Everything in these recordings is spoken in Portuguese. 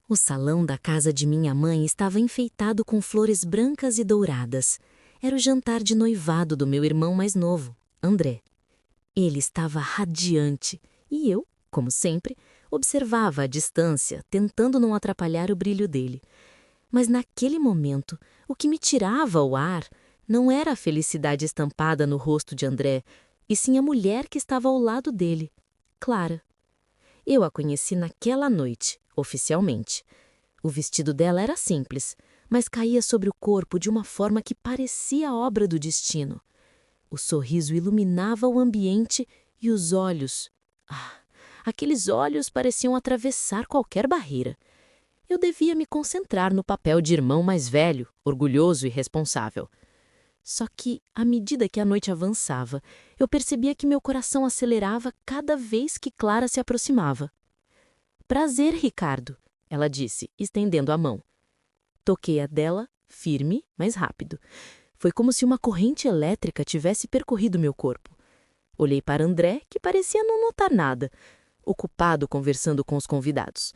O salão da casa de minha mãe estava enfeitado com flores brancas e douradas. Era o jantar de noivado do meu irmão mais novo, André. Ele estava radiante e eu, como sempre, observava à distância, tentando não atrapalhar o brilho dele. Mas naquele momento, o que me tirava o ar não era a felicidade estampada no rosto de André, e sim a mulher que estava ao lado dele, Clara. Eu a conheci naquela noite, oficialmente. O vestido dela era simples, mas caía sobre o corpo de uma forma que parecia obra do destino. O sorriso iluminava o ambiente e os olhos. Aqueles olhos pareciam atravessar qualquer barreira. Eu devia me concentrar no papel de irmão mais velho, orgulhoso e responsável. Só que, à medida que a noite avançava, eu percebia que meu coração acelerava cada vez que Clara se aproximava. "Prazer, Ricardo", ela disse, estendendo a mão. Toquei a dela, firme, mas rápido. Foi como se uma corrente elétrica tivesse percorrido meu corpo. Olhei para André, que parecia não notar nada, ocupado conversando com os convidados.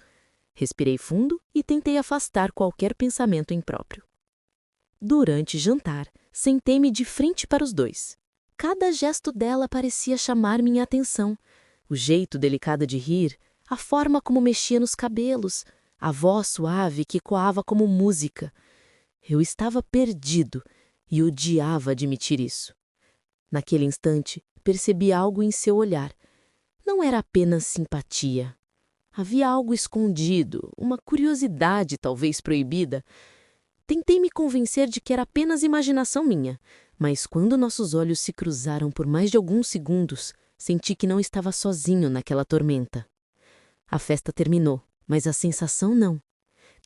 Respirei fundo e tentei afastar qualquer pensamento impróprio. Durante o jantar, sentei-me de frente para os dois. Cada gesto dela parecia chamar minha atenção. O jeito delicado de rir, a forma como mexia nos cabelos, a voz suave que ecoava como música. Eu estava perdido e odiava admitir isso. Naquele instante, percebi algo em seu olhar. Não era apenas simpatia. Havia algo escondido, uma curiosidade talvez proibida. Tentei me convencer de que era apenas imaginação minha, mas quando nossos olhos se cruzaram por mais de alguns segundos, senti que não estava sozinho naquela tormenta. A festa terminou, mas a sensação não.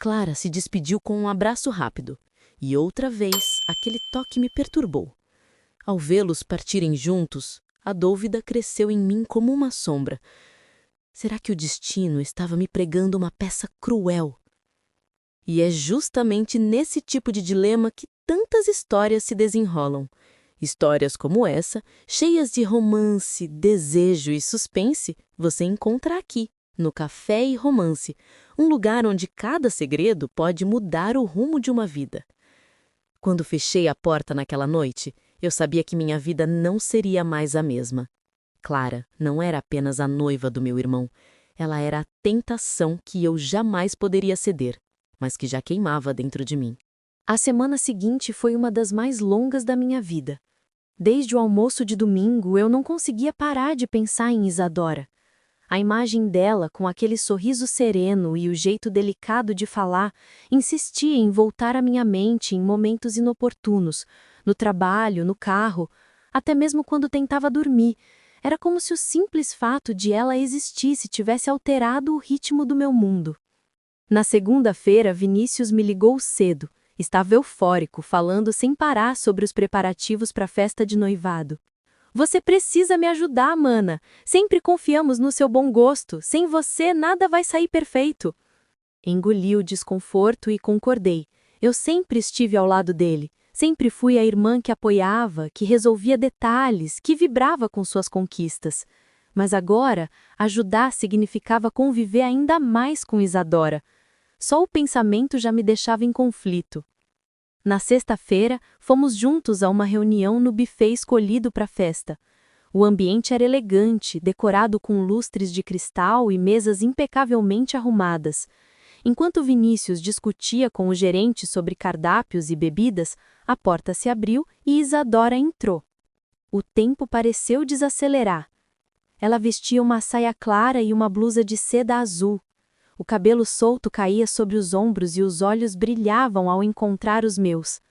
Clara se despediu com um abraço rápido, e outra vez aquele toque me perturbou. Ao vê-los partirem juntos, a dúvida cresceu em mim como uma sombra. Será que o destino estava me pregando uma peça cruel? E é justamente nesse tipo de dilema que tantas histórias se desenrolam. Histórias como essa, cheias de romance, desejo e suspense, você encontra aqui, no Café e Romance, um lugar onde cada segredo pode mudar o rumo de uma vida. Quando fechei a porta naquela noite, eu sabia que minha vida não seria mais a mesma. Clara não era apenas a noiva do meu irmão, ela era a tentação que eu jamais poderia ceder, mas que já queimava dentro de mim. A semana seguinte foi uma das mais longas da minha vida. Desde o almoço de domingo, eu não conseguia parar de pensar em Isadora. A imagem dela, com aquele sorriso sereno e o jeito delicado de falar, insistia em voltar à minha mente em momentos inoportunos, no trabalho, no carro, até mesmo quando tentava dormir. Era como se o simples fato de ela existisse tivesse alterado o ritmo do meu mundo. Na segunda-feira, Vinícius me ligou cedo. Estava eufórico, falando sem parar sobre os preparativos para a festa de noivado. "Você precisa me ajudar, mana. Sempre confiamos no seu bom gosto. Sem você, nada vai sair perfeito." Engoli o desconforto e concordei. Eu sempre estive ao lado dele. Sempre fui a irmã que apoiava, que resolvia detalhes, que vibrava com suas conquistas. Mas agora, ajudar significava conviver ainda mais com Isadora. Só o pensamento já me deixava em conflito. Na sexta-feira, fomos juntos a uma reunião no buffet escolhido para a festa. O ambiente era elegante, decorado com lustres de cristal e mesas impecavelmente arrumadas. Enquanto Vinícius discutia com o gerente sobre cardápios e bebidas, a porta se abriu e Isadora entrou. O tempo pareceu desacelerar. Ela vestia uma saia clara e uma blusa de seda azul. O cabelo solto caía sobre os ombros e os olhos brilhavam ao encontrar os meus.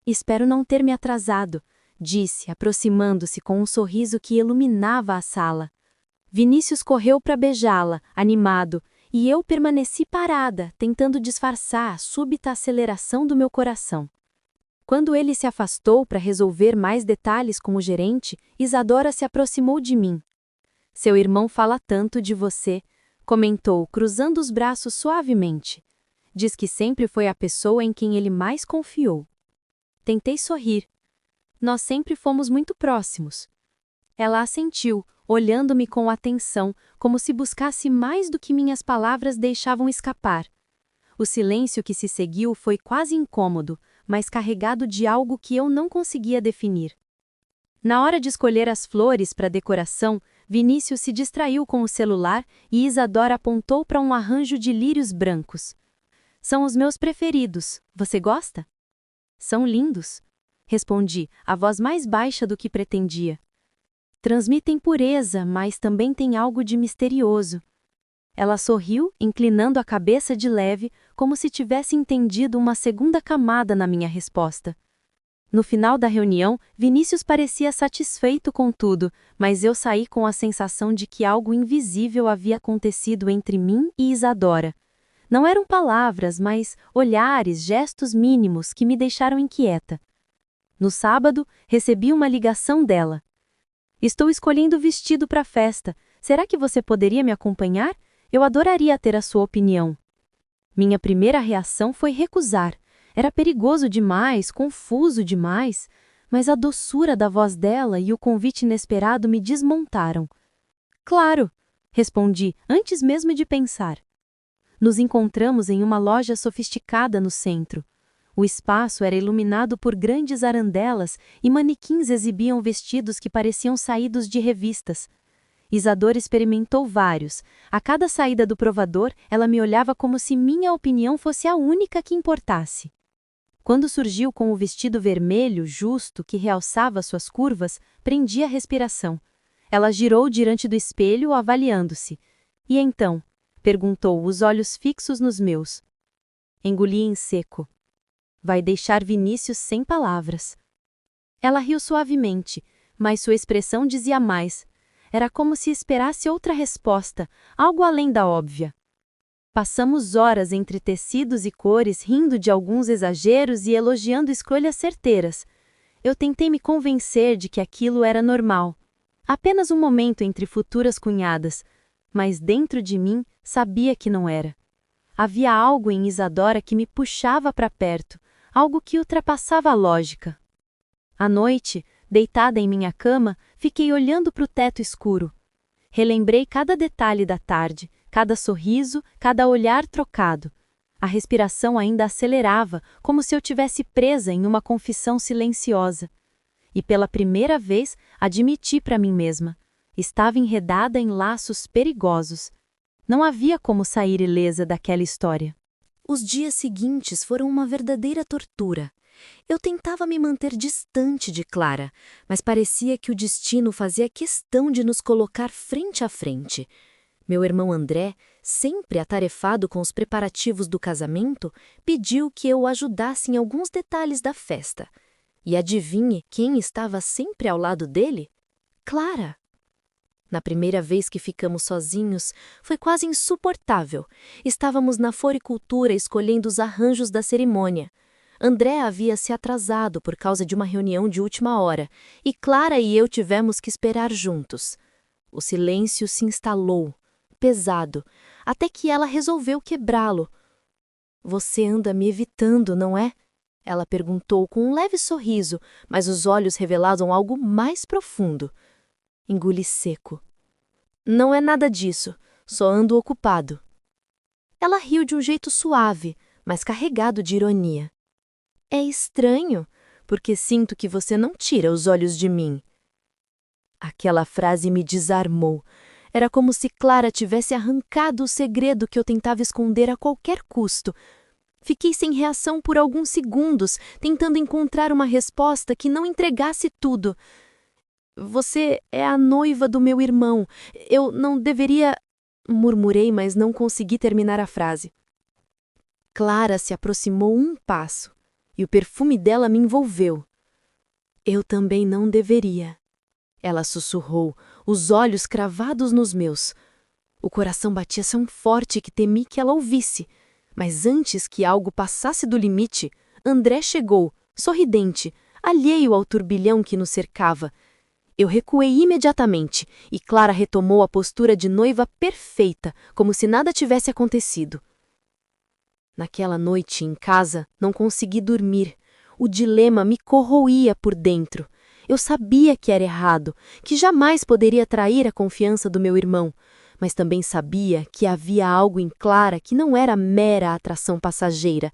"Espero não ter me atrasado", disse, aproximando-se com um sorriso que iluminava a sala. Vinícius correu para beijá-la, animado, e eu permaneci parada, tentando disfarçar a súbita aceleração do meu coração. Quando ele se afastou para resolver mais detalhes com o gerente, Isadora se aproximou de mim. "Seu irmão fala tanto de você", comentou, cruzando os braços suavemente. "Diz que sempre foi a pessoa em quem ele mais confiou." Tentei sorrir. "Nós sempre fomos muito próximos." Ela assentiu, olhando-me com atenção, como se buscasse mais do que minhas palavras deixavam escapar. O silêncio que se seguiu foi quase incômodo, mas carregado de algo que eu não conseguia definir. Na hora de escolher as flores para decoração, Vinícius se distraiu com o celular e Isadora apontou para um arranjo de lírios brancos. São os meus preferidos. Você gosta? São lindos, respondi, a voz mais baixa do que pretendia. Transmitem pureza, mas também tem algo de misterioso. Ela sorriu, inclinando a cabeça de leve, como se tivesse entendido uma segunda camada na minha resposta. No final da reunião, Vinícius parecia satisfeito com tudo, mas eu saí com a sensação de que algo invisível havia acontecido entre mim e Isadora. Não eram palavras, mas olhares, gestos mínimos que me deixaram inquieta. No sábado, recebi uma ligação dela. Estou escolhendo o vestido para a festa. Será que você poderia me acompanhar? Eu adoraria ter a sua opinião. Minha primeira reação foi recusar. Era perigoso demais, confuso demais, mas a doçura da voz dela e o convite inesperado me desmontaram. Claro, respondi, antes mesmo de pensar. Nos encontramos em uma loja sofisticada no centro. O espaço era iluminado por grandes arandelas e manequins exibiam vestidos que pareciam saídos de revistas. Isadora experimentou vários. A cada saída do provador, ela me olhava como se minha opinião fosse a única que importasse. Quando surgiu com o vestido vermelho, justo, que realçava suas curvas, prendi a respiração. Ela girou diante do espelho, avaliando-se. E então? Perguntou, os olhos fixos nos meus. Engoli em seco. Vai deixar Vinícius sem palavras. Ela riu suavemente, mas sua expressão dizia mais. Era como se esperasse outra resposta, algo além da óbvia. Passamos horas entre tecidos e cores, rindo de alguns exageros e elogiando escolhas certeiras. Eu tentei me convencer de que aquilo era normal. Apenas um momento entre futuras cunhadas, mas dentro de mim sabia que não era. Havia algo em Isadora que me puxava para perto, algo que ultrapassava a lógica. À noite, deitada em minha cama, fiquei olhando para o teto escuro. Relembrei cada detalhe da tarde, cada sorriso, cada olhar trocado. A respiração ainda acelerava, como se eu tivesse presa em uma confissão silenciosa. E pela primeira vez, admiti para mim mesma. Estava enredada em laços perigosos. Não havia como sair ilesa daquela história. Os dias seguintes foram uma verdadeira tortura. Eu tentava me manter distante de Clara, mas parecia que o destino fazia questão de nos colocar frente a frente. Meu irmão André, sempre atarefado com os preparativos do casamento, pediu que eu o ajudasse em alguns detalhes da festa. E adivinhe quem estava sempre ao lado dele? Clara! Na primeira vez que ficamos sozinhos, foi quase insuportável. Estávamos na floricultura escolhendo os arranjos da cerimônia. André havia se atrasado por causa de uma reunião de última hora, e Clara e eu tivemos que esperar juntos. O silêncio se instalou, pesado, até que ela resolveu quebrá-lo. Você anda me evitando, não é? Ela perguntou com um leve sorriso, mas os olhos revelavam algo mais profundo. Engoli seco. Não é nada disso, só ando ocupado. Ela riu de um jeito suave, mas carregado de ironia. É estranho, porque sinto que você não tira os olhos de mim. Aquela frase me desarmou. Era como se Clara tivesse arrancado o segredo que eu tentava esconder a qualquer custo. Fiquei sem reação por alguns segundos, tentando encontrar uma resposta que não entregasse tudo. Você é a noiva do meu irmão. Eu não deveria... Murmurei, mas não consegui terminar a frase. Clara se aproximou um passo, e o perfume dela me envolveu. Eu também não deveria. Ela sussurrou, os olhos cravados nos meus. O coração batia tão forte que temi que ela ouvisse. Mas antes que algo passasse do limite, André chegou, sorridente, alheio ao turbilhão que nos cercava. Eu recuei imediatamente, e Clara retomou a postura de noiva perfeita, como se nada tivesse acontecido. Naquela noite, em casa, não consegui dormir. O dilema me corroía por dentro. Eu sabia que era errado, que jamais poderia trair a confiança do meu irmão, mas também sabia que havia algo em Clara que não era mera atração passageira.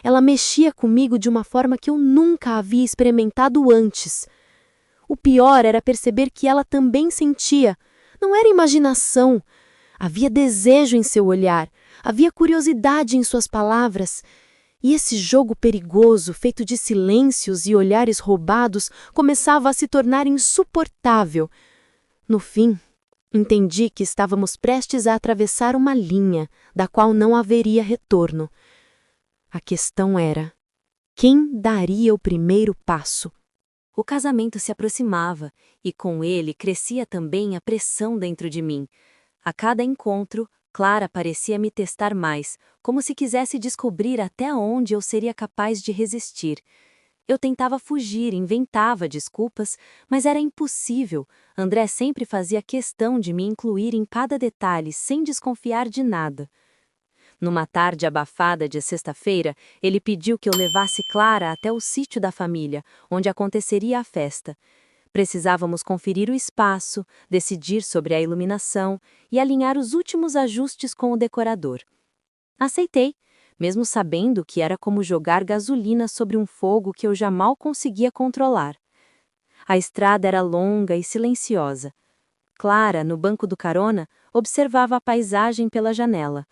Ela mexia comigo de uma forma que eu nunca havia experimentado antes. O pior era perceber que ela também sentia. Não era imaginação. Havia desejo em seu olhar, havia curiosidade em suas palavras. E esse jogo perigoso, feito de silêncios e olhares roubados, começava a se tornar insuportável. No fim, entendi que estávamos prestes a atravessar uma linha, da qual não haveria retorno. A questão era: quem daria o primeiro passo? O casamento se aproximava, e com ele crescia também a pressão dentro de mim. A cada encontro, Clara parecia me testar mais, como se quisesse descobrir até onde eu seria capaz de resistir. Eu tentava fugir, inventava desculpas, mas era impossível. André sempre fazia questão de me incluir em cada detalhe, sem desconfiar de nada. Numa tarde abafada de sexta-feira, ele pediu que eu levasse Clara até o sítio da família, onde aconteceria a festa. Precisávamos conferir o espaço, decidir sobre a iluminação e alinhar os últimos ajustes com o decorador. Aceitei, mesmo sabendo que era como jogar gasolina sobre um fogo que eu já mal conseguia controlar. A estrada era longa e silenciosa. Clara, no banco do carona, observava a paisagem pela janela,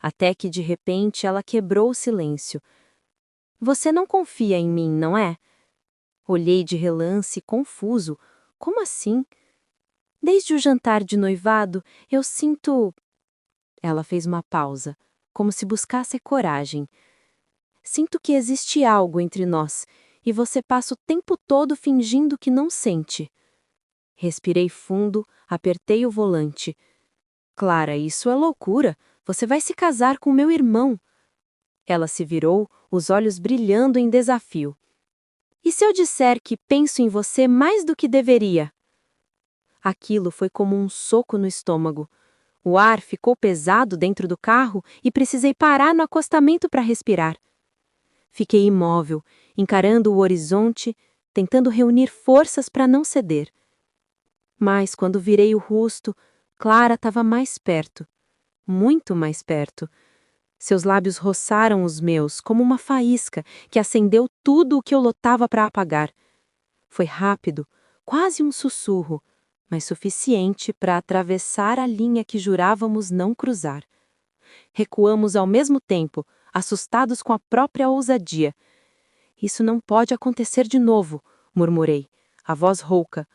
até que de repente ela quebrou o silêncio. "Você não confia em mim, não é?" Olhei de relance, confuso. Como assim? Desde o jantar de noivado, eu sinto... Ela fez uma pausa, como se buscasse coragem. "Sinto que existe algo entre nós, e você passa o tempo todo fingindo que não sente." Respirei fundo, apertei o volante. "Clara, isso é loucura. Você vai se casar com meu irmão." Ela se virou, os olhos brilhando em desafio. "E se eu disser que penso em você mais do que deveria?" Aquilo foi como um soco no estômago. O ar ficou pesado dentro do carro e precisei parar no acostamento para respirar. Fiquei imóvel, encarando o horizonte, tentando reunir forças para não ceder. Mas quando virei o rosto, Clara estava mais perto. Muito mais perto. Seus lábios roçaram os meus como uma faísca que acendeu tudo o que eu lutava para apagar. Foi rápido, quase um sussurro, mas suficiente para atravessar a linha que jurávamos não cruzar. Recuamos ao mesmo tempo, assustados com a própria ousadia. "Isso não pode acontecer de novo", murmurei, a voz rouca.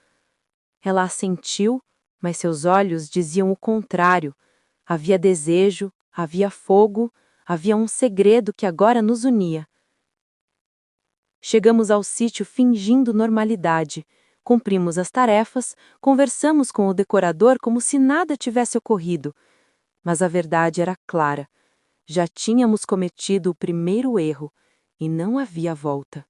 Ela assentiu, mas seus olhos diziam o contrário. Havia desejo, havia fogo, havia um segredo que agora nos unia. Chegamos ao sítio fingindo normalidade. Cumprimos as tarefas, conversamos com o decorador como se nada tivesse ocorrido. Mas a verdade era clara. Já tínhamos cometido o primeiro erro, e não havia volta.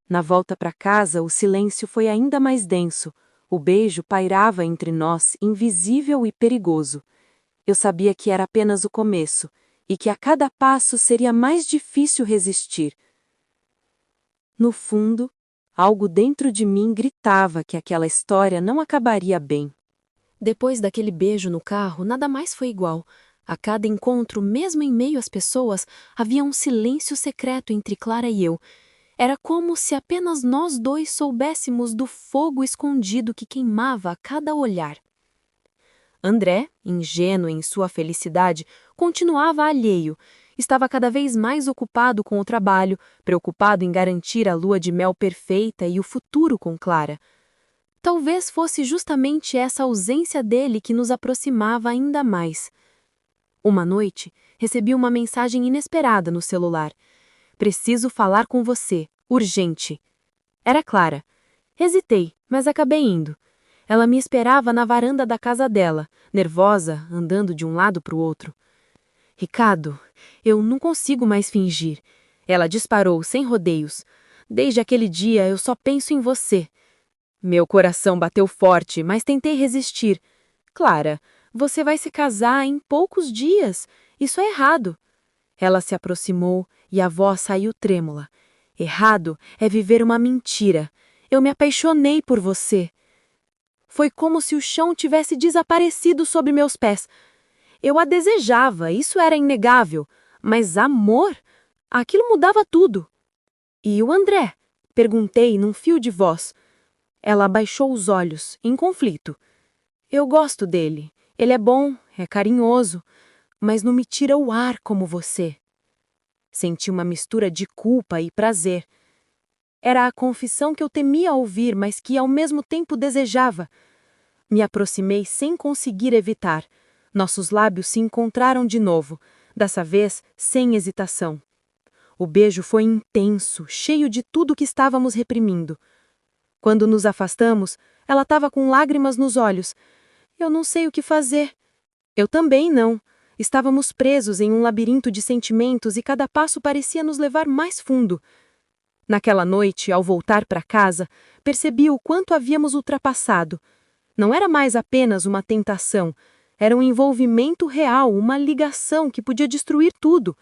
Na volta para casa, o silêncio foi ainda mais denso. O beijo pairava entre nós, invisível e perigoso. Eu sabia que era apenas o começo, e que a cada passo seria mais difícil resistir. No fundo, algo dentro de mim gritava que aquela história não acabaria bem. Depois daquele beijo no carro, nada mais foi igual. A cada encontro, mesmo em meio às pessoas, havia um silêncio secreto entre Clara e eu. Era como se apenas nós dois soubéssemos do fogo escondido que queimava a cada olhar. André, ingênuo em sua felicidade, continuava alheio. Estava cada vez mais ocupado com o trabalho, preocupado em garantir a lua de mel perfeita e o futuro com Clara. Talvez fosse justamente essa ausência dele que nos aproximava ainda mais. Uma noite, recebi uma mensagem inesperada no celular. "Preciso falar com você, urgente." Era Clara. Hesitei, mas acabei indo. Ela me esperava na varanda da casa dela, nervosa, andando de um lado para o outro. "Ricardo, eu não consigo mais fingir." Ela disparou, sem rodeios. "Desde aquele dia eu só penso em você." Meu coração bateu forte, mas tentei resistir. "Clara, você vai se casar em poucos dias. Isso é errado." Ela se aproximou e a voz saiu trêmula. "Errado é viver uma mentira. Eu me apaixonei por você." Foi como se o chão tivesse desaparecido sob meus pés. Eu a desejava, isso era inegável, mas amor? Aquilo mudava tudo. E o André? Perguntei num fio de voz. Ela abaixou os olhos, em conflito. Eu gosto dele. Ele é bom, é carinhoso, mas não me tira o ar como você. Senti uma mistura de culpa e prazer. Era a confissão que eu temia ouvir, mas que ao mesmo tempo desejava. Me aproximei sem conseguir evitar. Nossos lábios se encontraram de novo, dessa vez sem hesitação. O beijo foi intenso, cheio de tudo que estávamos reprimindo. Quando nos afastamos, ela estava com lágrimas nos olhos. Eu não sei o que fazer. Eu também não. Estávamos presos em um labirinto de sentimentos e cada passo parecia nos levar mais fundo. Naquela noite, ao voltar para casa, percebi o quanto havíamos ultrapassado. Não era mais apenas uma tentação, era um envolvimento real, uma ligação que podia destruir tudo.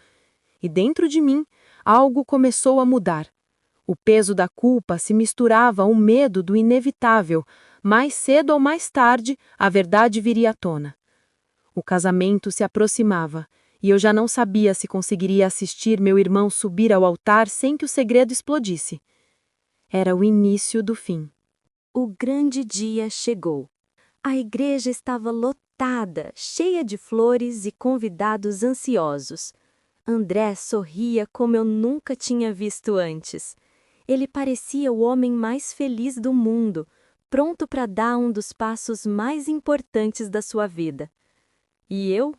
E dentro de mim, algo começou a mudar. O peso da culpa se misturava ao medo do inevitável. Mais cedo ou mais tarde, a verdade viria à tona. O casamento se aproximava, e eu já não sabia se conseguiria assistir meu irmão subir ao altar sem que o segredo explodisse. Era o início do fim. O grande dia chegou. A igreja estava lotada, cheia de flores e convidados ansiosos. André sorria como eu nunca tinha visto antes. Ele parecia o homem mais feliz do mundo, pronto para dar um dos passos mais importantes da sua vida. E eu?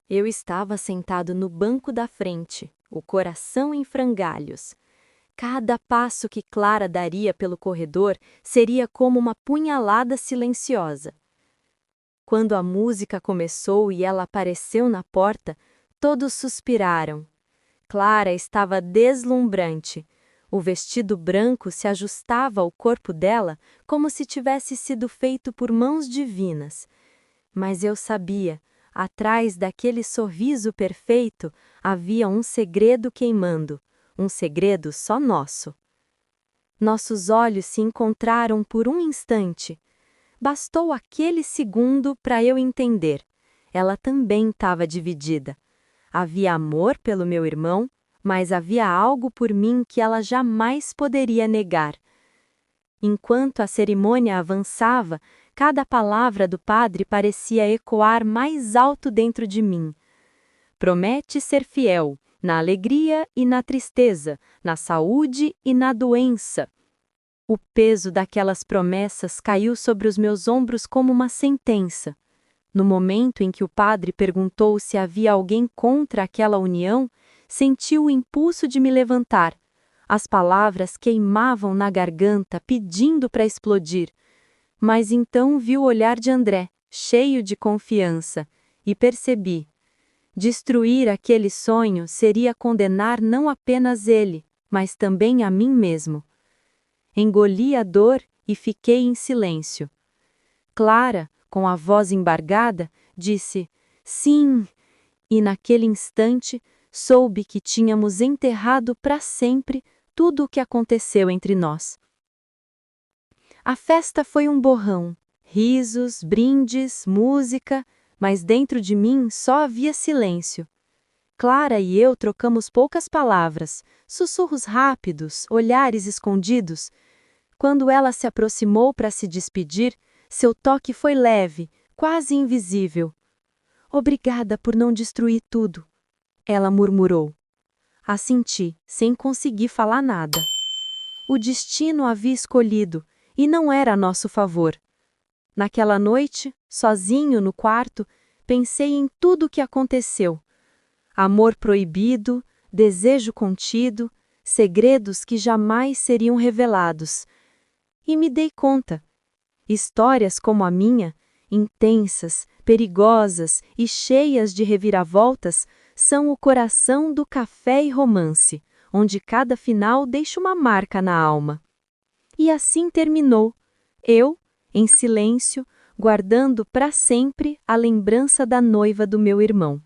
Eu estava sentado no banco da frente, o coração em frangalhos. Cada passo que Clara daria pelo corredor seria como uma punhalada silenciosa. Quando a música começou e ela apareceu na porta, todos suspiraram. Clara estava deslumbrante. O vestido branco se ajustava ao corpo dela como se tivesse sido feito por mãos divinas. Mas eu sabia, atrás daquele sorriso perfeito havia um segredo queimando, um segredo só nosso. Nossos olhos se encontraram por um instante. Bastou aquele segundo para eu entender. Ela também estava dividida. Havia amor pelo meu irmão, mas havia algo por mim que ela jamais poderia negar. Enquanto a cerimônia avançava, cada palavra do padre parecia ecoar mais alto dentro de mim. Promete ser fiel, na alegria e na tristeza, na saúde e na doença. O peso daquelas promessas caiu sobre os meus ombros como uma sentença. No momento em que o padre perguntou se havia alguém contra aquela união, senti o impulso de me levantar. As palavras queimavam na garganta, pedindo para explodir. Mas então vi o olhar de André, cheio de confiança, e percebi. Destruir aquele sonho seria condenar não apenas ele, mas também a mim mesmo. Engoli a dor e fiquei em silêncio. Clara, com a voz embargada, disse, sim, e naquele instante soube que tínhamos enterrado para sempre tudo o que aconteceu entre nós. A festa foi um borrão, risos, brindes, música, mas dentro de mim só havia silêncio. Clara e eu trocamos poucas palavras, sussurros rápidos, olhares escondidos. Quando ela se aproximou para se despedir, seu toque foi leve, quase invisível. Obrigada por não destruir tudo, ela murmurou. Assenti, sem conseguir falar nada. O destino havia escolhido, e não era a nosso favor. Naquela noite, sozinho no quarto, pensei em tudo o que aconteceu. Amor proibido, desejo contido, segredos que jamais seriam revelados. E me dei conta. Histórias como a minha, intensas, perigosas e cheias de reviravoltas, são o coração do café e romance, onde cada final deixa uma marca na alma. E assim terminou, eu, em silêncio, guardando para sempre a lembrança da noiva do meu irmão.